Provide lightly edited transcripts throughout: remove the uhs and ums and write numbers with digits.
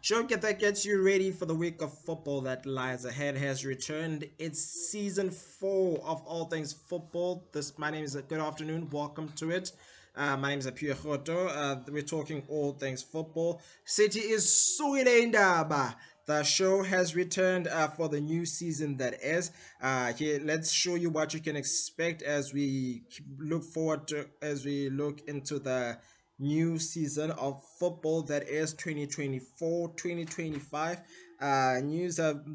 Show that gets you ready for the week of football that lies ahead has returned. It's season 4 of all things football. My name is good afternoon. Welcome to it. My name is Apiwe Roto. We're talking all things football. City is suile indaba. The show has returned for the new season that is. Here, let's show you what you can expect as we look into the new season of football that is 2024-2025. News have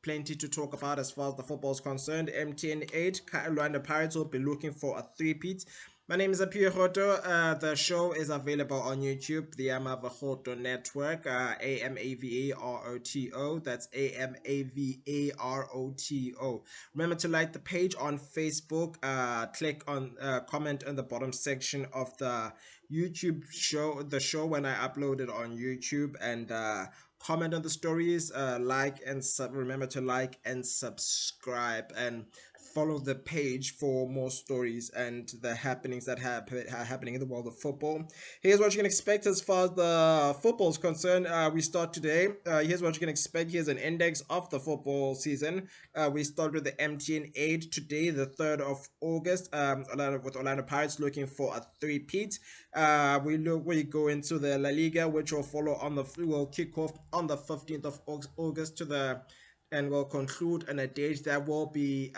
plenty to talk about as far as the football is concerned. MTN 8 Carolina Pirates will be looking for a three-peat. My name is Apiwe Roto. The show is available on YouTube, the Amava Roto Network, AMAVAROTO. That's AMAVAROTO. Remember to like the page on Facebook. Click on comment in the bottom section of the YouTube show, the show when I upload it on YouTube, and comment on the stories. Remember to like and subscribe and follow the page for more stories and the happenings that are happening in the world of football. Here's what you can expect as far as the football is concerned. We start today. Here's what you can expect. Here's an index of the football season. We start with the MTN 8 today, the 3rd of August, with Orlando Pirates looking for a three-peat. We go into the La Liga, which will kick off on the 15th of August and will conclude on a date that will be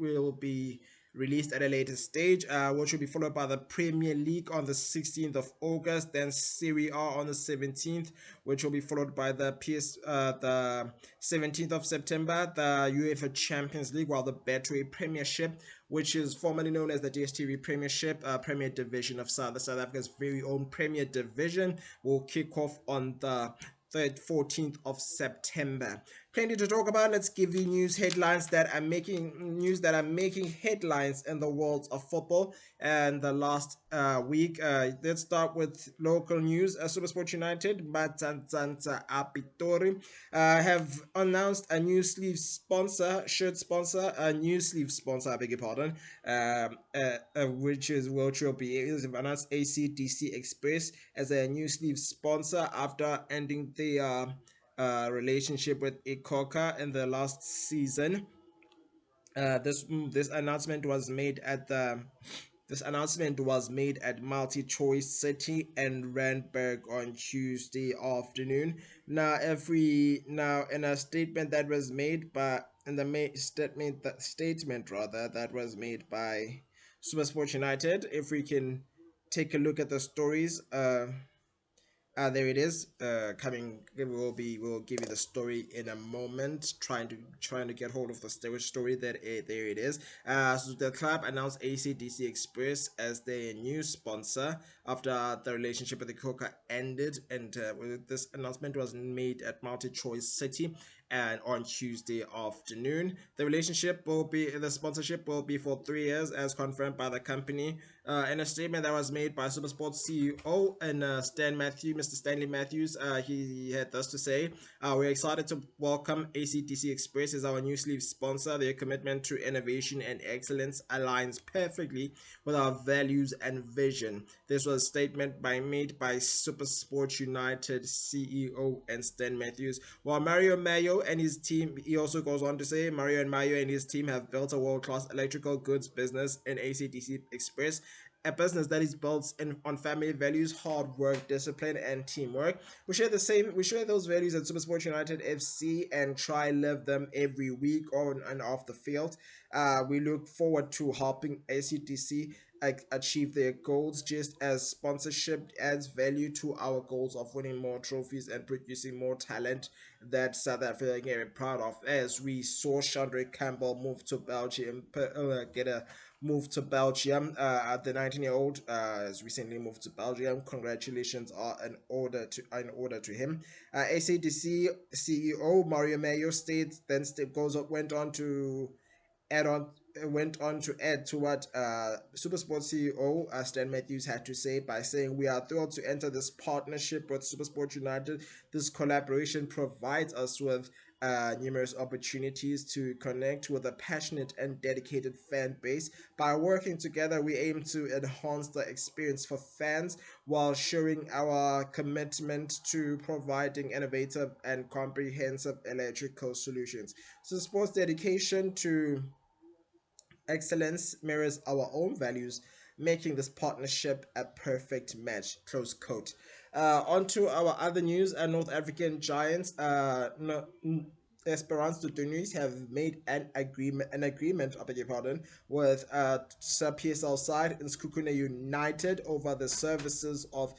will be released at a later stage, which will be followed by the Premier League on the 16th of August, then Serie A on the 17th, which will be followed by the 17th of September, the UEFA Champions League, while the Betway Premiership, which is formerly known as the DStv Premiership, Premier Division of South Africa's very own Premier Division, will kick off on the 14th of September. Plenty to talk about. Let's give you news that are making headlines in the world of football and the last week. Let's start with local news. SuperSport United, Matanzanta Apitori, have announced a new sleeve sponsor, a new sleeve sponsor, I beg your pardon, which will be announced ACDC Express as a new sleeve sponsor after ending the relationship with Ikoka in the last season. This announcement was made at Multi Choice City and Randburg on Tuesday afternoon. Now in a statement that was made by in the statement rather that was made by SuperSport United. If we can take a look at the stories, there it is. We'll give you the story in a moment. Trying to get hold of the story there it is. So the club announced ACDC Express as their new sponsor after the relationship with the Coca ended, and this announcement was made at Multi Choice City and on Tuesday afternoon. The sponsorship will be for 3 years, as confirmed by the company. In a statement that was made by SuperSport CEO and Mr. Stanley Matthews, he had this to say: "We're excited to welcome ACDC Express as our new sleeve sponsor. Their commitment to innovation and excellence aligns perfectly with our values and vision." This was a statement made by SuperSport United CEO and Stan Matthews. While Mario Mayo and his team, he also goes on to say, Mario and his team have built a world-class electrical goods business in ACDC Express, a business that is built on family values, hard work, discipline, and teamwork. We share those values at SuperSport United FC and try live them every week on and off the field. We look forward to helping ACDC achieve their goals, just as sponsorship adds value to our goals of winning more trophies and producing more talent that South Africa can be proud of. As we saw Chandra Campbell move to Belgium, the 19-year-old has recently moved to Belgium. Congratulations are in order to him. ACDC CEO Mario Mayo add on went on to add to what SuperSport CEO Stan Matthews had to say by saying, "We are thrilled to enter this partnership with SuperSport United. This collaboration provides us with numerous opportunities to connect with a passionate and dedicated fan base. By working together, we aim to enhance the experience for fans while showing our commitment to providing innovative and comprehensive electrical solutions. So, sports dedication to excellence mirrors our own values, making this partnership a perfect match. Close quote. On to our other news. North African giants, no, Esperance de Tunis have made an agreement, I beg your pardon, with PSL side in Skukune United over the services of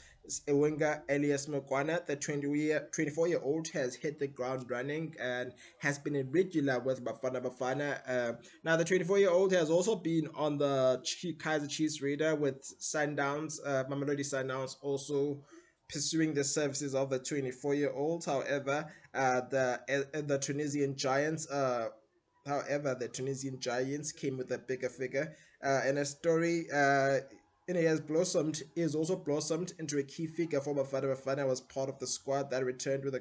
a winger Elias Mokwana. The 24-year-old has hit the ground running and has been a regular with Bafana. Now, the 24-year-old has also been on the Kaiser Chiefs radar with Sundowns, Mamelodi Sundowns also pursuing the services of the 24-year-old. The Tunisian Giants, the Tunisian Giants came with a bigger figure, and a story. And he has also blossomed into a key figure for Bafana. Bafana was part of the squad that returned with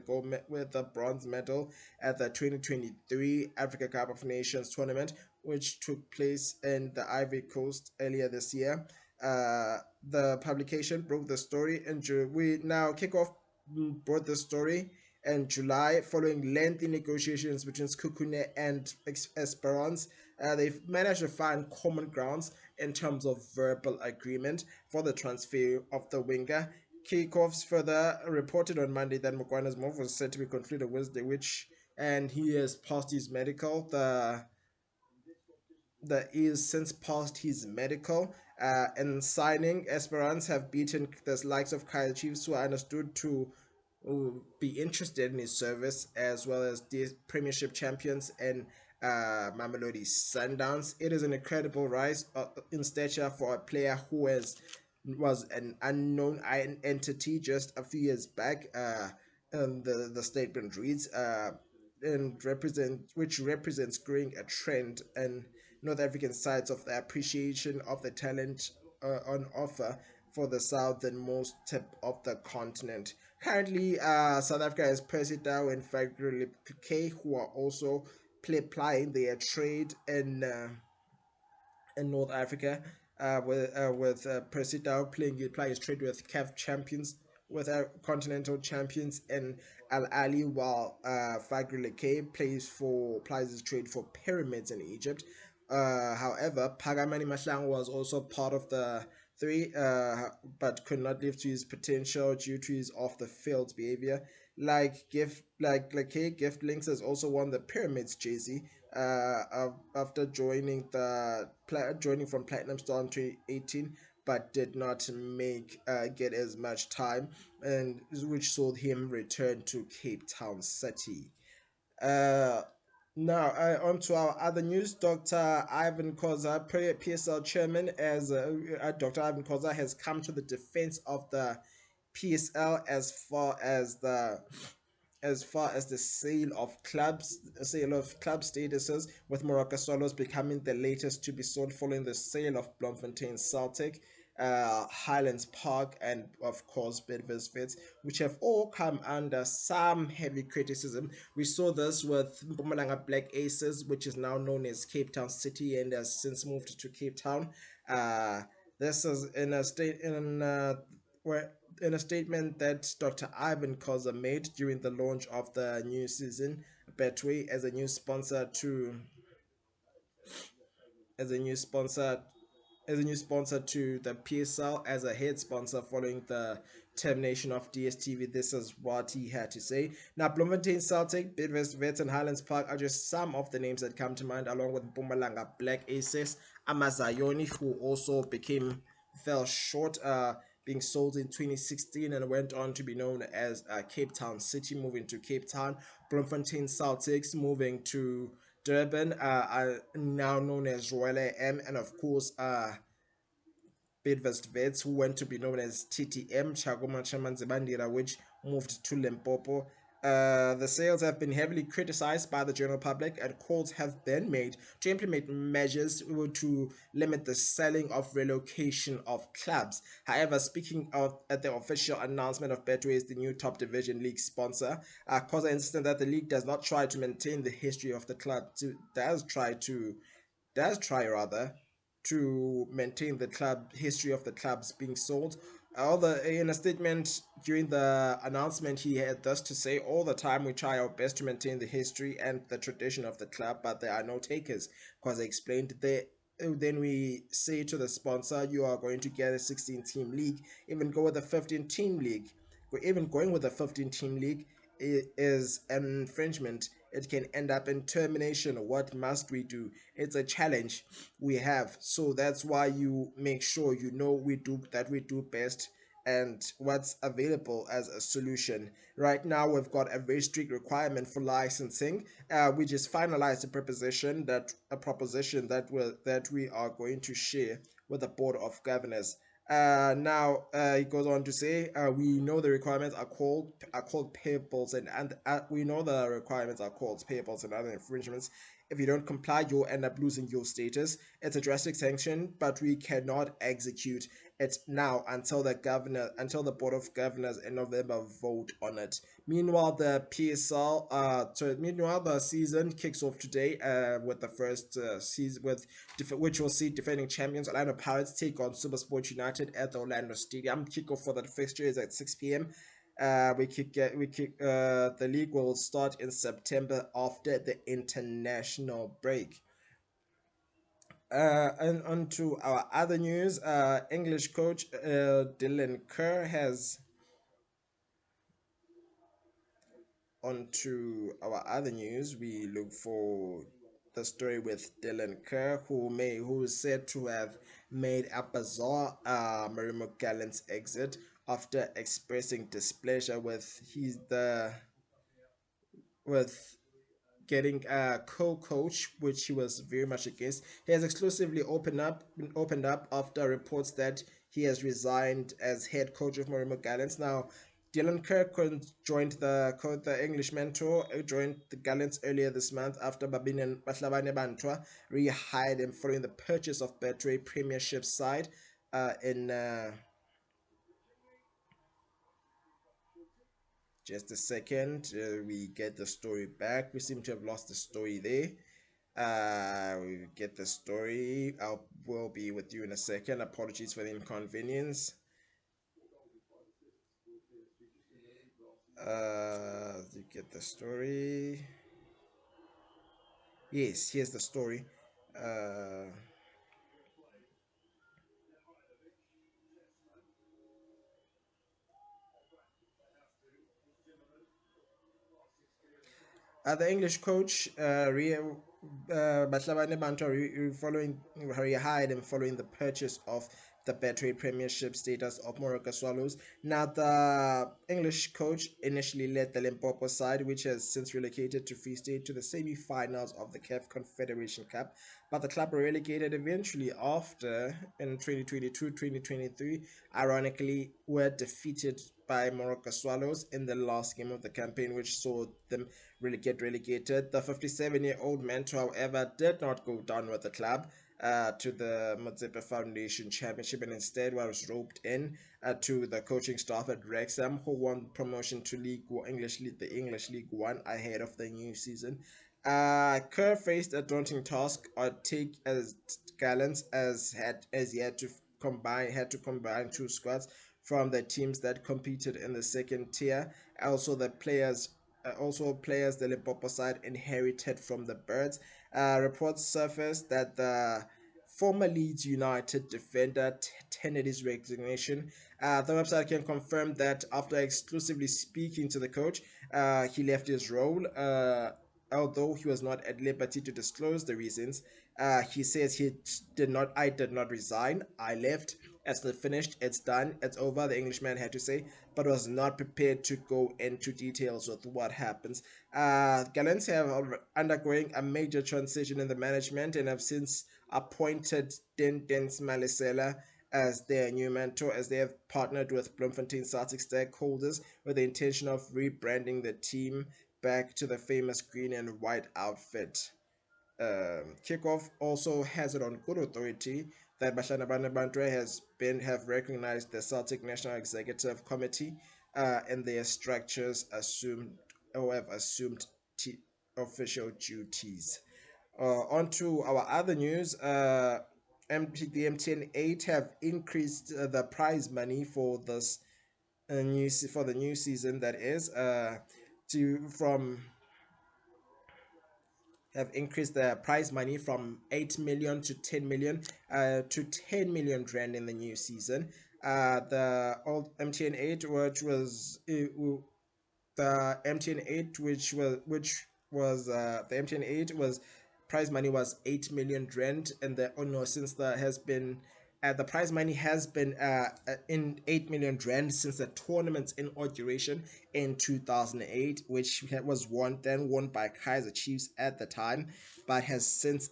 with a bronze medal at the 2023 Africa Cup of Nations tournament, which took place in the Ivory Coast earlier this year. Uh, the publication broke the story, and we now kick off brought the story in July following lengthy negotiations between Skukune and Esperance. They've managed to find common grounds in terms of verbal agreement for the transfer of the winger. Kickoffs further reported on Monday that Mugwana's move was set to be concluded Wednesday, and he has passed his medical. The is since passed his medical. And signing Esperance have beaten the likes of Kyle Chiefs, who are understood to be interested in his service, as well as the Premiership champions and Mamelodi Sundowns. It is an incredible rise in stature for a player who was an unknown entity just a few years back. And the statement reads, which represents growing a trend and North African sides of the appreciation of the talent on offer for the southernmost tip of the continent. Currently, South Africa has Percy Tau and Fagri K, who are also plying their trade in North Africa, with Percy Tau playing his trade with CAF champions, with continental champions in Al Ali, while Fagri Leke plies his trade for Pyramids in Egypt. However, Pagamani Mashlang was also part of the three, but could not live to his potential due to his off the field behavior. Gift Links has also won the Pyramids jersey after joining from Platinum Star in 2018, but did not get as much time, and which saw him return to Cape Town City. Uh, Now, on to our other news. Dr. Ivan Koza, PSL chairman, as Dr. Ivan Koza has come to the defense of the PSL as far as the sale of club statuses, with Morocco Solos becoming the latest to be sold following the sale of Bloemfontein Celtic, Highlands Park, and of course Bidvest, which have all come under some heavy criticism. We saw this with Mpumalanga Black Aces, which is now known as Cape Town City and has since moved to Cape Town. This is where in a statement that Dr. Ivan Koza made during the launch of the new season, Betway as a new sponsor to the PSL as a head sponsor following the termination of DSTV. This is what he had to say. Now, Bloemfontein Celtic, Bidvest Vets, and Highlands Park are just some of the names that come to mind, along with Mpumalanga Black Aces, Amazayoni, who also fell short, being sold in 2016 and went on to be known as Cape Town City, moving to Cape Town. Bloemfontein Celtics moving to Durban, are now known as Royal AM, and of course, Bidvest Vets, who went to be known as TTM, Chagoma Chamanzibandira, which moved to Limpopo. The sales have been heavily criticized by the general public, and calls have been made to implement measures to limit the selling of relocation of clubs. However, speaking of at the official announcement of Betway as the new top division league sponsor, Koza insisted that the league does not try to maintain the history of the club. Does try rather to maintain the club history of the clubs being sold. Although in a statement during the announcement, he had thus to say, "All the time we try our best to maintain the history and the tradition of the club, but there are no takers." Because I explained that. Then we say to the sponsor, "You are going to get a 16-team league, even go with a 15-team league. Even going with a 15-team league is an infringement. It can end up in termination. What must we do? It's a challenge we have. So that's why you make sure you know we do best and what's available as a solution. Right now, we've got a very strict requirement for licensing. We just finalized a proposition that we are going to share with the board of governors. Now he goes on to say, we know the requirements are called payables and we know the requirements are called payables and other infringements. If you don't comply, you'll end up losing your status. It's a drastic sanction, but we cannot execute it now until the board of governors in November vote on it. Meanwhile, the PSL, meanwhile the season kicks off today with the first season which will see defending champions Orlando Pirates take on SuperSport United at the Orlando Stadium. Kickoff for that fixture is at 6 p.m. The league will start in September after the international break. And on to our other news, English coach Dylan Kerr has on to our other news. We look for the story with Dylan Kerr, who is said to have made a bizarre Marimo Gallant's exit after expressing displeasure with getting a co-coach, which he was very much against. He has exclusively opened up after reports that he has resigned as head coach of Marimo Gallants. Now, Dylan Kirk joined the English mentor joined the Gallants earlier this month after Babine Bahlabane Bantwa rehired him following the purchase of Betway Premiership side in just a second. We get the story back. We seem to have lost the story there. We get the story. Will be with you in a second. Apologies for the inconvenience. You get the story. Yes, here's the story. Uh, the English coach, Bahlabane Bantu, following rehired him following the purchase of the Betway Premiership status of Morocco Swallows. Now, the English coach initially led the Limpopo side, which has since relocated to Free State to the semi-finals of the CAF Confederation Cup. But the club were relegated eventually after, in 2022-2023, ironically, were defeated by Morocco Swallows in the last game of the campaign, which saw them get relegated. The 57-year-old mentor, however, did not go down with the club to the Motsepe Foundation Championship and instead was roped in to the coaching staff at Wrexham, who won promotion to the English League One ahead of the new season. Kerr faced a daunting task or take as Gallants as he had to combine two squads from the teams that competed in the second tier. Also players the Limpopo side inherited from the Birds. Reports surfaced that the former Leeds United defender tendered his resignation. The website can confirm that after exclusively speaking to the coach, he left his role. Although he was not at liberty to disclose the reasons, he says I did not resign. I left. It's finished. It's done. It's over. The Englishman had to say, but was not prepared to go into details with what happens. Gallants have undergoing a major transition in the management and have since appointed Dens Malisela as their new mentor, as they have partnered with Bloemfontein Celtic stakeholders with the intention of rebranding the team back to the famous green and white outfit. Kickoff also has it on good authority that Bashana Banabandre has been have recognized the Celtic National Executive Committee and their structures assumed or have assumed official duties. On to our other news. The MTN 8 have increased the prize money for this for the new season, that is to from have increased the prize money from 8 million to 10 million to 10 million rand in the new season. The old MTN 8, which was the MTN 8, which was the MTN 8 was prize money was 8 million rand, and the oh no, since there has been the prize money has been in 8 million rand since the tournament's inauguration in 2008, which was won by Kaiser Chiefs at the time, but has since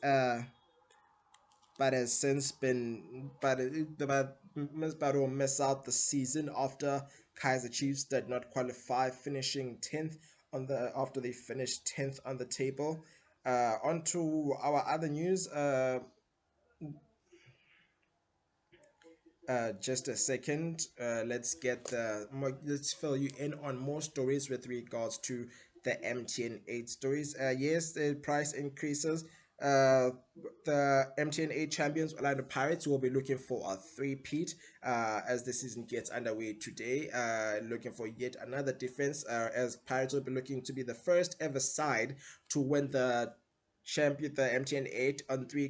been but will miss out the season after Kaiser Chiefs did not qualify, finishing 10th on the after they finished 10th on the table. On to our other news. Just a second. Let's fill you in on more stories with regards to the MTN 8 stories. Yes, the price increases. Uh, the MTN 8 champions Orlando Pirates will be looking for a three-peat as the season gets underway today. Looking for yet another defense as Pirates will be looking to be the first ever side to win the MTN 8 on three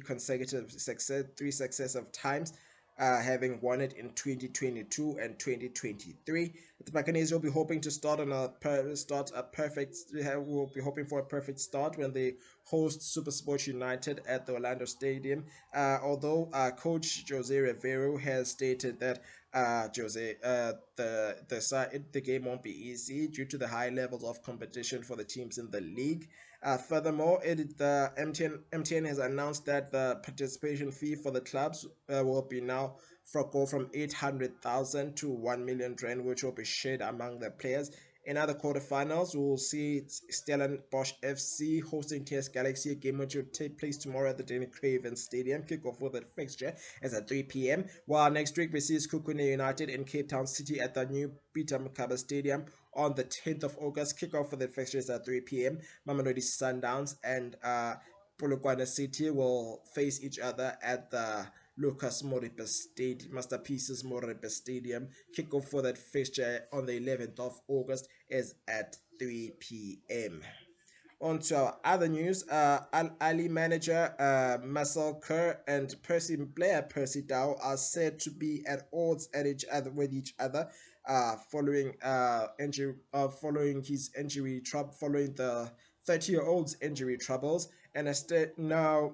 successive times, having won it in 2022 and 2023. The Buccaneers will be hoping to start a perfect. Will be hoping for a perfect start when they host Super Sports United at the Orlando Stadium. Although Coach Jose Rivero has stated that the game won't be easy due to the high levels of competition for the teams in the league. Furthermore, the MTN has announced that the participation fee for the clubs will be now go from 800,000 to 1 million rand, which will be shared among the players. In other quarterfinals, we will see Stellenbosch FC hosting TS Galaxy, a game which will take place tomorrow at the Danny Craven Stadium. Kickoff for the fixture is at 3 p.m. While next week we see Kukune United in Cape Town City at the new Peter Mokaba Stadium on the 10th of August. Kickoff for the fixture is at 3 p.m. Mamelodi Sundowns and Polokwane City will face each other at the Lucas Moripe Stadium, Masterpieces Moripe Stadium. Kickoff for that fixture on the 11th of August is at 3 p.m. On to our other news, Al Ali manager Marcel Kerr and player Percy Dow are said to be at odds with each other, following the 30-year-old's injury troubles, and now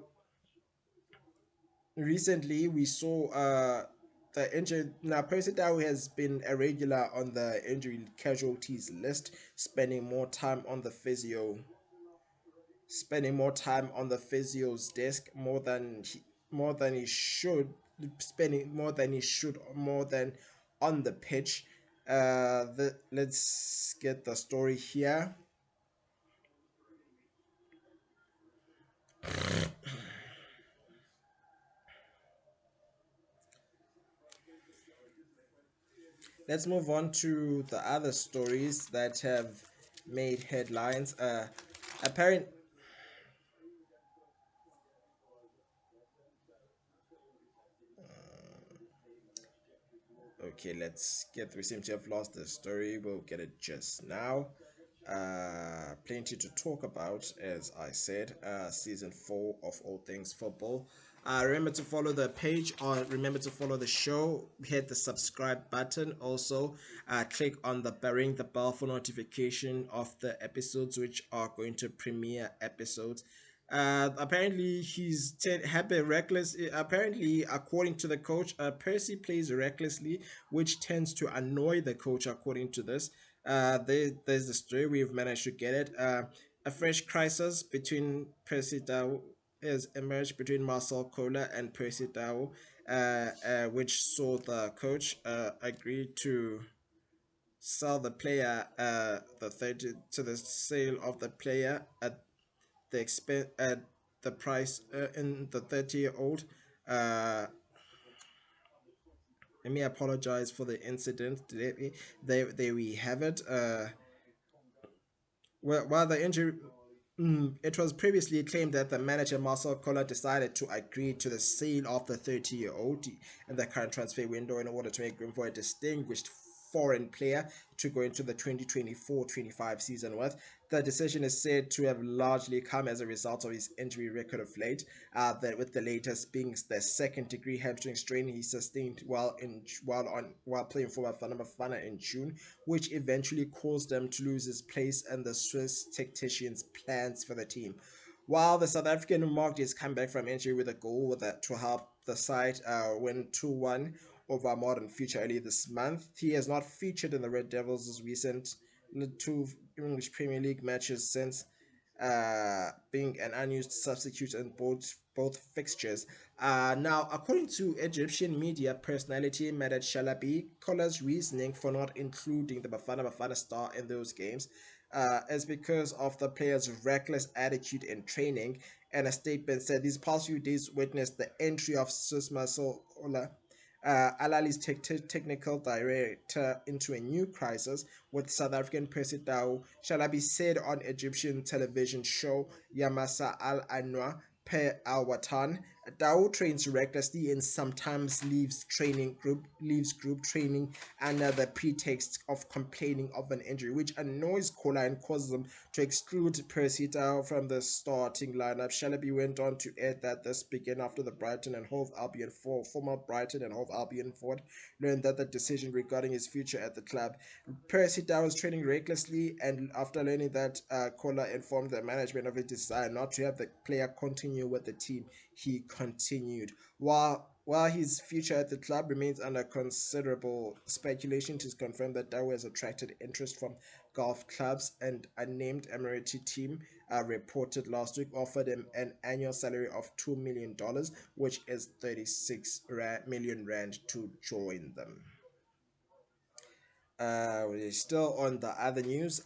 recently we saw the injured now Percy Dow has been a regular on the injury casualties list, spending more time on the physio's desk more than he should, spending more than on the pitch. Let's get the story here. Let's move on to the other stories that have made headlines. Apparent Okay, let's get. We seem to have lost the story. We'll get it just now. Plenty to talk about, as I said. Season 4 of All Things Football. Remember to follow the page, or remember to follow the show. Hit the subscribe button. Also, click on ring the bell for notification of the episodes which are going to premiere episodes. Apparently, happy reckless. Apparently, according to the coach, Percy plays recklessly, which tends to annoy the coach. According to this, there's the story we've managed to get it. A fresh crisis between Percy Dow has emerged between Marcel Kohler and Percy Dow which saw the coach agree to sell the player the 30 to the sale of the player at the expense at the price in the 30-year-old. uh Let me apologize for the incident. There we have it. While the injury, it was previously claimed that the manager Marcel Koller decided to agree to the sale of the 30-year-old in the current transfer window in order to make room for a distinguished foreign player to go into the 2024-25 season with. The decision is said to have largely come as a result of his injury record of late, that with the latest being the second-degree hamstring strain he sustained while playing for Bafana Bafana in June, which eventually caused him to lose his place in the Swiss tactician's plans for the team. While the South African marked his comeback from injury with a goal to help the side win 2-1 over Modern Future early this month, he has not featured in the Red Devils' recent two English Premier League matches since being an unused substitute in both fixtures. Now, according to Egyptian media personality Medet Shalabi, Koller's reasoning for not including the Bafana Bafana star in those games is because of the player's reckless attitude in training. And a statement said these past few days witnessed the entry of Susma Sola, Alali's technical director, into a new crisis with South African Percy Tau. Shalabi said on Egyptian television show Yamasa Al Anwa Per Al Watan, Tau trains recklessly and sometimes leaves group training under the pretext of complaining of an injury, which annoys Kola and causes him to exclude Percy Tau from the starting lineup. Shalabi went on to add that this began after the Brighton and Hove Albion former Brighton and Hove Albion forward learned that the decision regarding his future at the club. Percy Tau was training recklessly, and after learning that, Kola informed the management of his desire not to have the player continue with the team. He continued. While his future at the club remains under considerable speculation, it is confirmed that Tau has attracted interest from golf clubs, and a named Emirati team reported last week offered him an annual salary of $2 million, which is 36 million rand, to join them. We're still on the other news.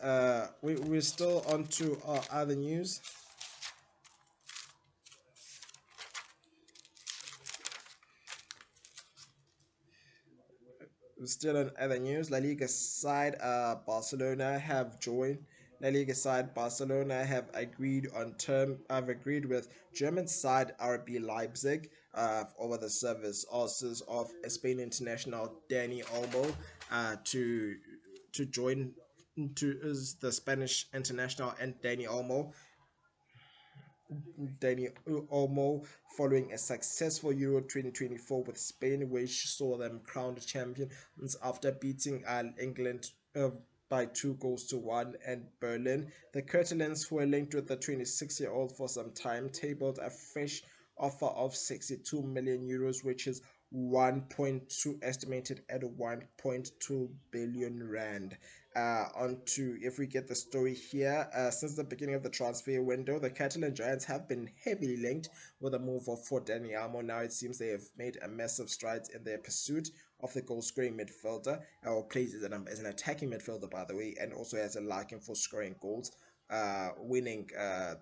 We're still on to our other news. Still on other news, La Liga side Barcelona have joined. La Liga side Barcelona have agreed with German side RB Leipzig over the service also of Spain international Dani Olmo to join to is the Spanish international and Dani Olmo following a successful Euro 2024 with Spain, which saw them crowned champions after beating England by 2 goals to 1 and Berlin. The Catalans, who were linked with the 26-year-old for some time, tabled a fresh offer of 62 million euros, which is 1.2 estimated at 1.2 billion rand. On to if we get the story here, since the beginning of the transfer window, the Catalan Giants have been heavily linked with the move of for Dani Olmo. Now it seems they have made a massive strides in their pursuit of the goal-scoring midfielder, or plays as an attacking midfielder, by the way, and also has a liking for scoring goals, winning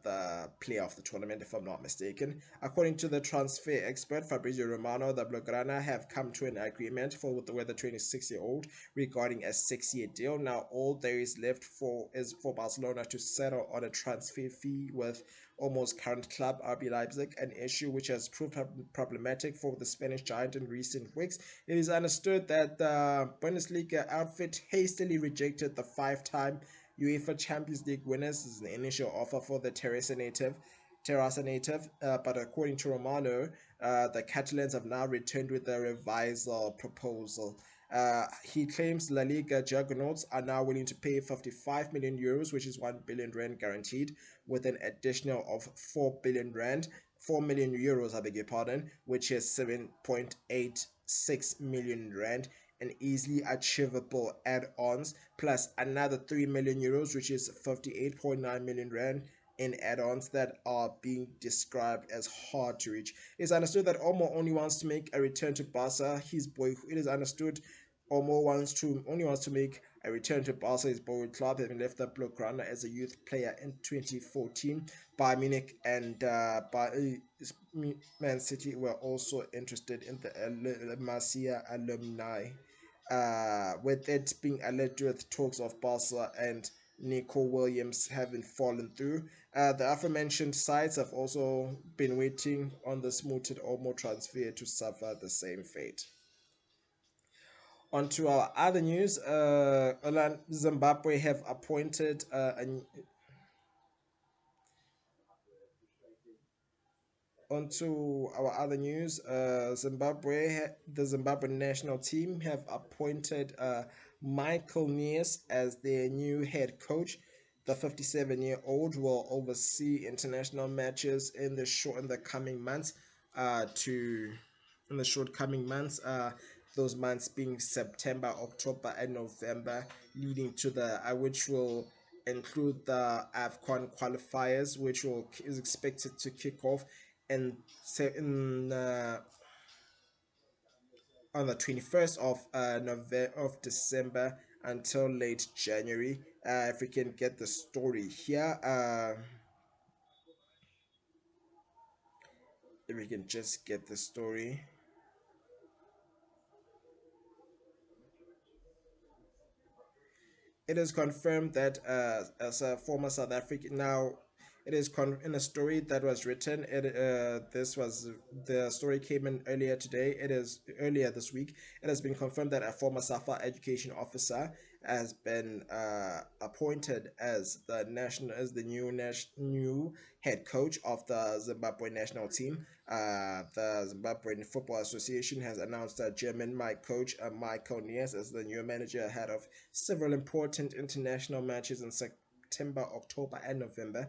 the player of the tournament, if I'm not mistaken. According to the transfer expert Fabrizio Romano, the Blaugrana have come to an agreement with the 26-year-old regarding a 6-year deal. Now, all there is left is for Barcelona to settle on a transfer fee with almost current club RB Leipzig, an issue which has proved problematic for the Spanish giant in recent weeks. It is understood that the Bundesliga outfit hastily rejected the 5-time UEFA Champions League winners as an initial offer for the Terrassa native, but according to Romano, the Catalans have now returned with a revisal proposal. He claims La Liga juggernauts are now willing to pay 55 million euros, which is 1 billion rand guaranteed, with an additional of 4 billion rand, 4 million euros, I beg your pardon, which is 7.86 million rand, and easily achievable add-ons, plus another 3 million euros, which is 58.9 million rand in add-ons that are being described as hard to reach. It is understood that Omo only wants to make a return to Barca. His boy. It is understood Omo wants to make a return to Barca. His boyhood club, having left the Blaugrana as a youth player in 2014. Bayern Munich and Man City were also interested in the Masia alumni, with it being alleged with talks of Barca and Nico Williams having fallen through. The aforementioned sides have also been waiting on the mooted Omo transfer to suffer the same fate. On to our other news, Zimbabwe have appointed onto our other news, the Zimbabwe national team have appointed Michael Nies as their new head coach. The 57-year-old will oversee international matches in the coming months. To in the short coming months, those months being September, October, and November, leading to the which will include the AFCON qualifiers, which will is expected to kick off and in on the 21st of November of December until late January. If we can get the story here, if we can just get the story. It is confirmed that as a former South African now, it is in a story that was written. The story came in earlier today. It is earlier this week. It has been confirmed that a former SAFA education officer has been appointed as the new head coach of the Zimbabwe national team. The Zimbabwean Football Association has announced that German coach Michael Nies as the new manager ahead of several important international matches in September, October, and November.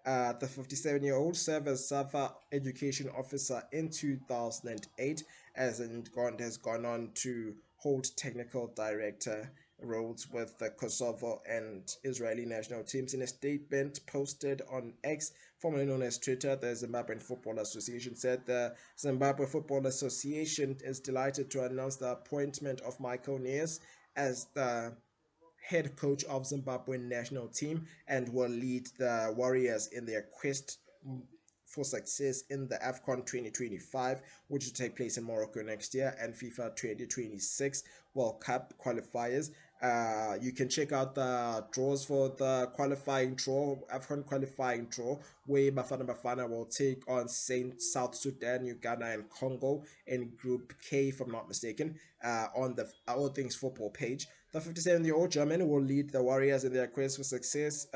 The 57-year-old served as SAFA education officer in 2008, has gone on to hold technical director roles with the Kosovo and Israeli national teams. In a statement posted on X, formerly known as Twitter, the Zimbabwean Football Association said the Zimbabwe Football Association is delighted to announce the appointment of Michael Nies as the head coach of Zimbabwean national team and will lead the Warriors in their quest for success in the AFCON 2025, which will take place in Morocco next year, and FIFA 2026 World Cup qualifiers. You can check out the draws for the AFCON qualifying draw, where Bafana will take on South Sudan, Uganda, and Congo in Group K, if I'm not mistaken, on the All Things Football page. The 57-year-old German will lead the Warriors in their quest for success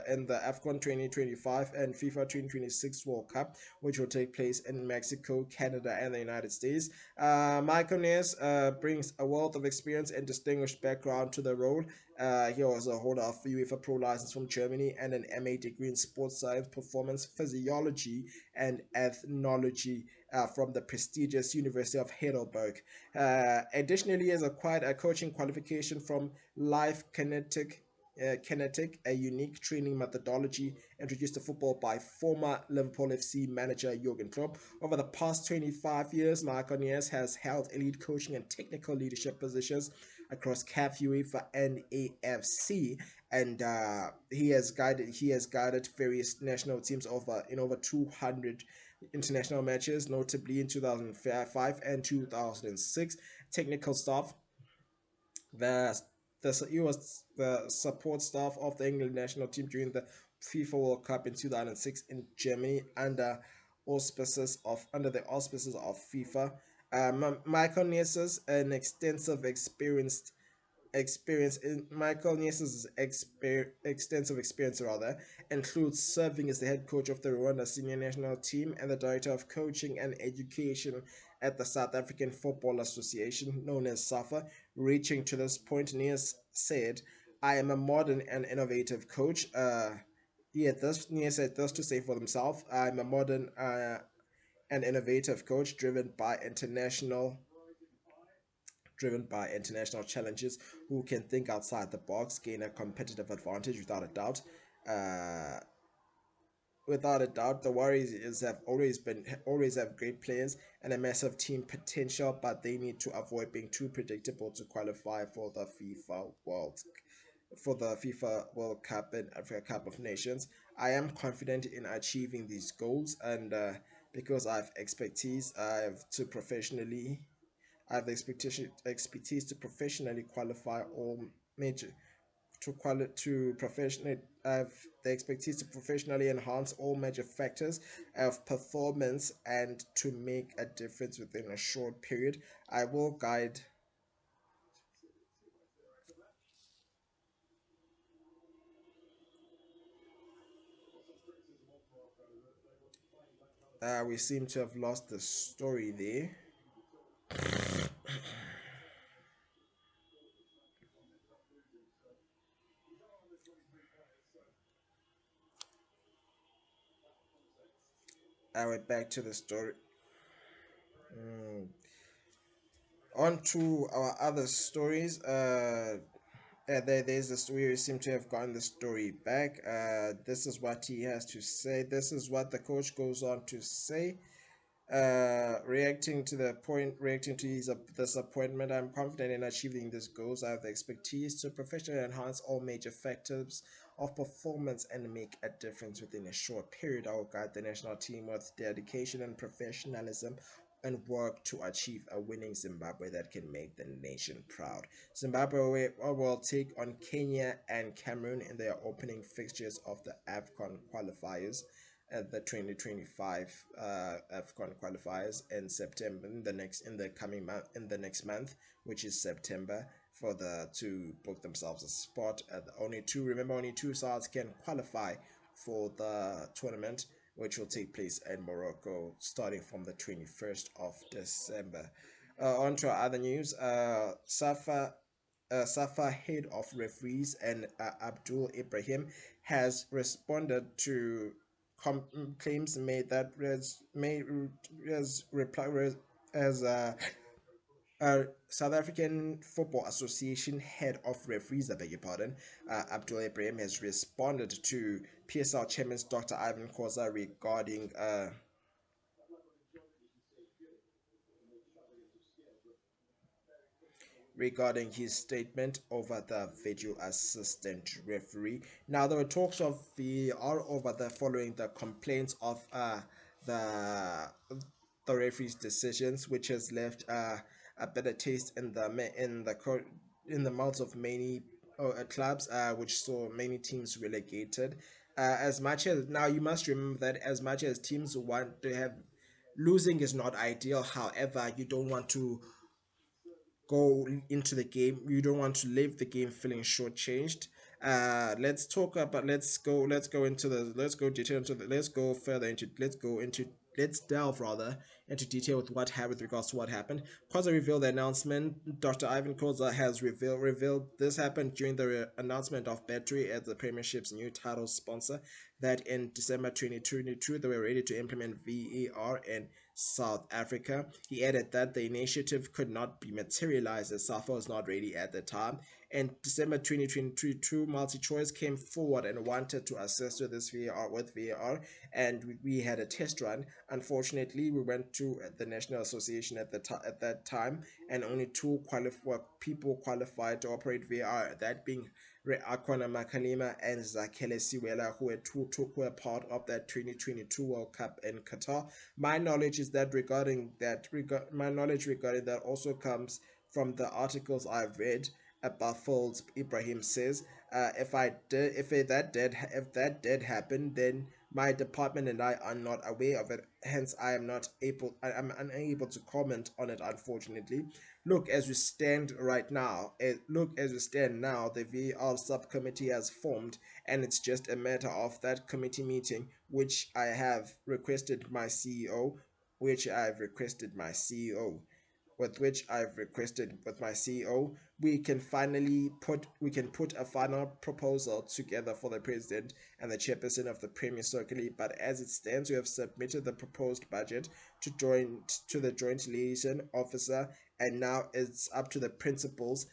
in the AFCON 2025 and FIFA 2026 World Cup, which will take place in Mexico, Canada, and the United States. Michael Nies brings a wealth of experience and distinguished background to the role. He also a holder of UEFA Pro license from Germany and an MA degree in sports science, performance physiology, and ethnology from the prestigious University of Heidelberg. Additionally, he has acquired a coaching qualification from Life Kinetic, a unique training methodology introduced to football by former Liverpool FC manager Jurgen Klopp. Over the past 25 years, Michael Nies has held elite coaching and technical leadership positions across CAF, UEFA, and AFC, and he has guided various national teams over 200 international matches, notably in 2005 and 2006. Technical staff, the he was the support staff of the England national team during the FIFA World Cup in 2006 in Germany under the auspices of FIFA. Michael Nies an experience in Michael Nies's extensive experience includes serving as the head coach of the Rwanda senior national team and the director of coaching and education at the South African Football Association, known as SAFA. Reaching to this point, Nies said, "I am a modern and innovative coach." Nies said this to say for himself, "I'm a modern and innovative coach driven by international challenges, who can think outside the box, gain a competitive advantage without a doubt. Uh, without a doubt, the Warriors always have great players and a massive team potential, but they need to avoid being too predictable to qualify for the FIFA World Cup and Africa Cup of Nations. I am confident in achieving these goals, and because I have the expertise to professionally qualify all major to professionally I have the expertise to professionally enhance all major factors of performance and to make a difference within a short period. I will guide. We seem to have lost the story there. I went back to the story. Mm. On to our other stories. There's the story. We seem to have gotten the story back. This is what he has to say. This is what the coach goes on to say. Reacting to his disappointment, I'm confident in achieving these goals. I have the expertise to professionally enhance all major factors of performance and make a difference within a short period. I will guide the national team with dedication and professionalism and work to achieve a winning Zimbabwe that can make the nation proud. Zimbabwe will take on Kenya and Cameroon in their opening fixtures of the AFCON qualifiers at the 2025 AFCON qualifiers in September in the coming month in the next month, which is September, for the to book themselves a spot. At the only two sides can qualify for the tournament, which will take place in Morocco starting from the 21st of December. On to our other news. Safa, head of referees, and Abdul Ibrahim has responded to claims made that as South African Football Association head of referees, I beg your pardon, Abdul Ibrahim has responded to PSL chairman Dr. Ivan Khoza regarding his statement over the video assistant referee. Now, there were talks of VAR over the following the complaints of the the referee's decisions, which has left a better taste in the mouths of many clubs, which saw many teams relegated. As much as now, you must remember that as much as teams want to have losing is not ideal. However, you don't want to go into the game. You don't want to leave the game feeling shortchanged. Let's go into the let's go detail into the let's go further into let's delve rather into detail with what happened with regards to what happened. Koza revealed the announcement. Dr. Ivan Koza has revealed this happened during the announcement of Battery as the Premiership's new title sponsor, that in December 2022 they were ready to implement VAR in South Africa. He added that the initiative could not be materialized as SAFA was not ready at the time. In December 2022, MultiChoice came forward and wanted to assist with this VAR, and we had a test run. Unfortunately, we went to the National Association at that time, and only people qualified to operate VAR, that being Akwana Makalima and Zakele Siwela, who were part of that 2022 World Cup in Qatar. My knowledge is that my knowledge regarding that also comes from the articles I've read. Baffled Ibrahim says, if that did happen, then my department and I are not aware of it. Hence, I'm unable to comment on it. Unfortunately, look as we stand now, the VR subcommittee has formed, and it's just a matter of that committee meeting, which I've requested my CEO which I've requested with my CEO, we can put a final proposal together for the president and the chairperson of the Premier Circular. But as it stands, we have submitted the proposed budget to the joint liaison officer, and now it's up to the principals.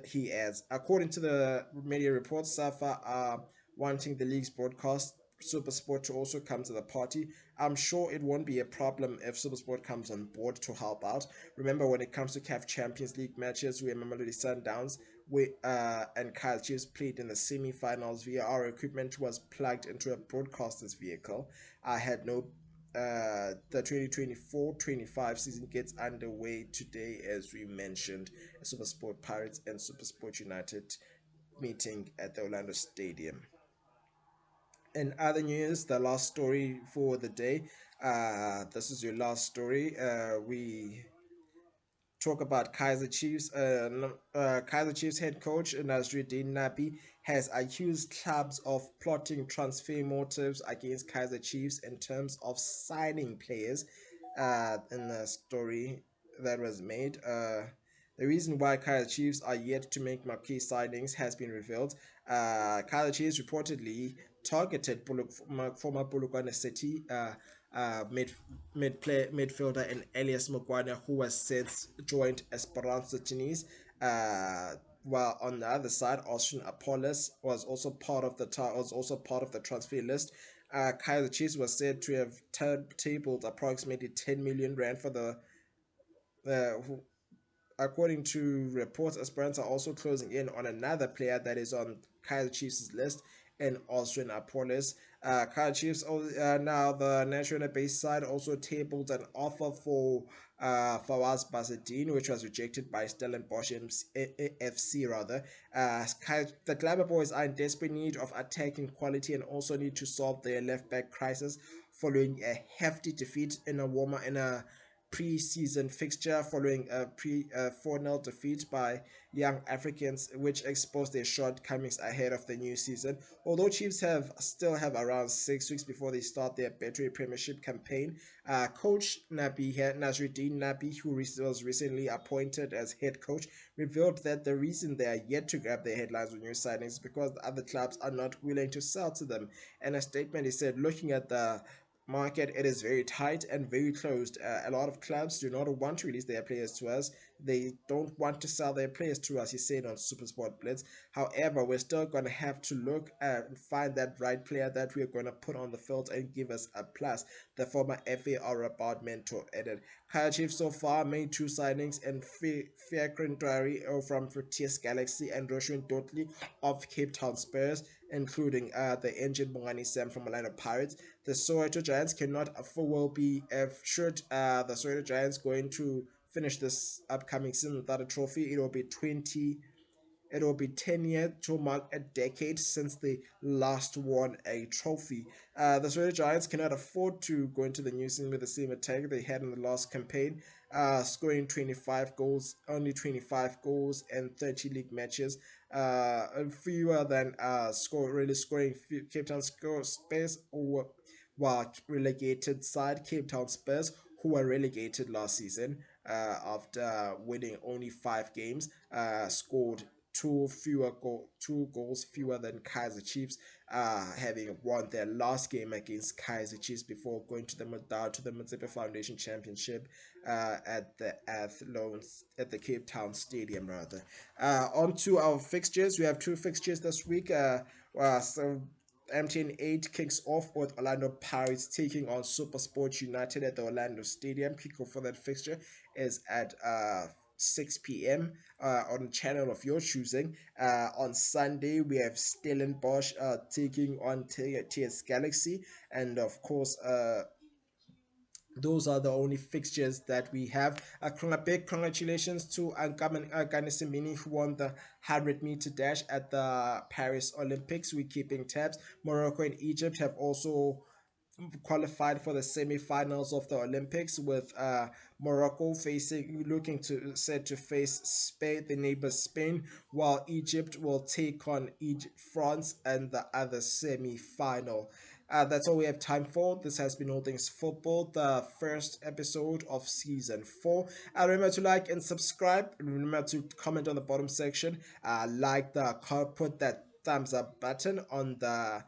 He adds, according to the media reports, SAFA are wanting the league's broadcast Supersport to also come to the party. I'm sure it won't be a problem if Supersport comes on board to help out. Remember, when it comes to CAF Champions League matches, we remember the Sundowns and Kyle Chiefs played in the semi-finals via our equipment was plugged into a broadcaster's vehicle. I had no the 2024-25 season gets underway today, as we mentioned. Supersport Pirates and Supersport United meeting at the Orlando Stadium. In other news, the last story for the day. This is your last story. We talk about Kaiser Chiefs. Kaiser Chiefs head coach Nasruddin Nabi has accused clubs of plotting transfer motives against Kaiser Chiefs in terms of signing players. In the story that was made, the reason why Kaiser Chiefs are yet to make marquee signings has been revealed. Kaiser Chiefs reportedly targeted former Bulukwane City midfielder and Elias Mugwana, who has since joined Esperance Tunis. While on the other side, Austrian Apollos was also part of the transfer list. Kaiser Chiefs was said to have tabled approximately 10 million rand for the who, according to reports, Esperance are also closing in on another player that is on Kaiser Chiefs' list in Austrian Apollos. Kaiser Chiefs, now the national base side, also tabled an offer for Fawaz Basadine, which was rejected by Stellenbosch FC rather. The Glamour Boys are in desperate need of attacking quality and also need to solve their left back crisis following a hefty defeat in a pre-season fixture following a pre 4-0 defeat by Young Africans, which exposed their shortcomings ahead of the new season. Although Chiefs still have around 6 weeks before they start their Betway Premiership campaign, coach Nasruddin Nabi, who was recently appointed as head coach, revealed that the reason they are yet to grab their headlines with new signings is because the other clubs are not willing to sell to them. In a statement, he said, looking at the market, it is very tight and very closed. A lot of clubs do not want to release their players to us. They don't want to sell their players to us, he said on Supersport Blitz. However, we're still going to have to look and find that right player that we're going to put on the field and give us a plus, the former FAR about mentor added. Kyle Chiefs so far made two signings in Fiacre from Proteas Galaxy and Roshan Dudley of Cape Town Spurs, including the injured Mongani Sam from Orlando Pirates. The Soweto Giants cannot afford will be should the Soweto Giants going to finish this upcoming season without a trophy. It will be 10 years to mark a decade since they last won a trophy. The Soweto Giants cannot afford to go into the new season with the same attack they had in the last campaign, scoring 25 goals, only 25 goals and 30 league matches, fewer than scoring Cape Town Spurs, while relegated side Cape Town Spurs, who were relegated last season after winning only 5 games, scored two goals fewer than Kaiser Chiefs, having won their last game against Kaiser Chiefs before going to the Motsepe Foundation Championship at the Cape Town Stadium rather. On to our fixtures. We have two fixtures this week. So MTN 8 kicks off with Orlando Pirates taking on Super Sports United at the Orlando Stadium. Kickoff for that fixture is at 6 p.m. On a channel of your choosing. On Sunday, we have Stellenbosch taking on TS Galaxy, and of course, those are the only fixtures that we have. A big congratulations to Agane Simini, who won the 100-meter dash at the Paris Olympics. We're keeping tabs. Morocco and Egypt have also qualified for the semi-finals of the Olympics, with Morocco looking to set to face Spain, the neighbor Spain, while Egypt will take on France in the other semi-final. That's all we have time for. This has been All Things Football, the first episode of season 4. Remember to like and subscribe. Remember to comment on the bottom section. Put that thumbs up button on the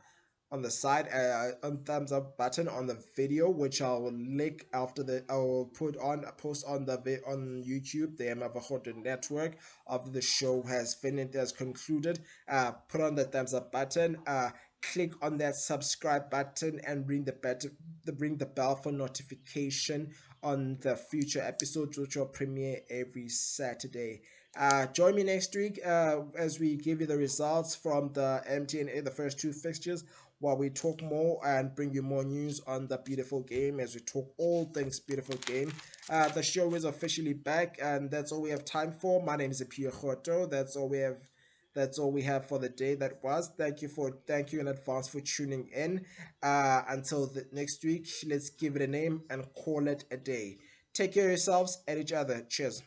on the side, a thumbs up button on the video, which I'll link after the I'll put on a post on on YouTube, the Roto network, after the show has finished, has concluded. Put on the thumbs up button. Click on that subscribe button and bring the bell for notification on the future episodes, which will premiere every Saturday. Join me next week as we give you the results from the MTNA, the first two fixtures, while we talk more and bring you more news on the beautiful game as we talk all things beautiful game. The show is officially back, and that's all we have time for. My name is Apiwe Roto. That's all we have. That's all we have for the day. That was. Thank you in advance for tuning in. Until the next week, let's give it a name and call it a day. Take care of yourselves and each other. Cheers.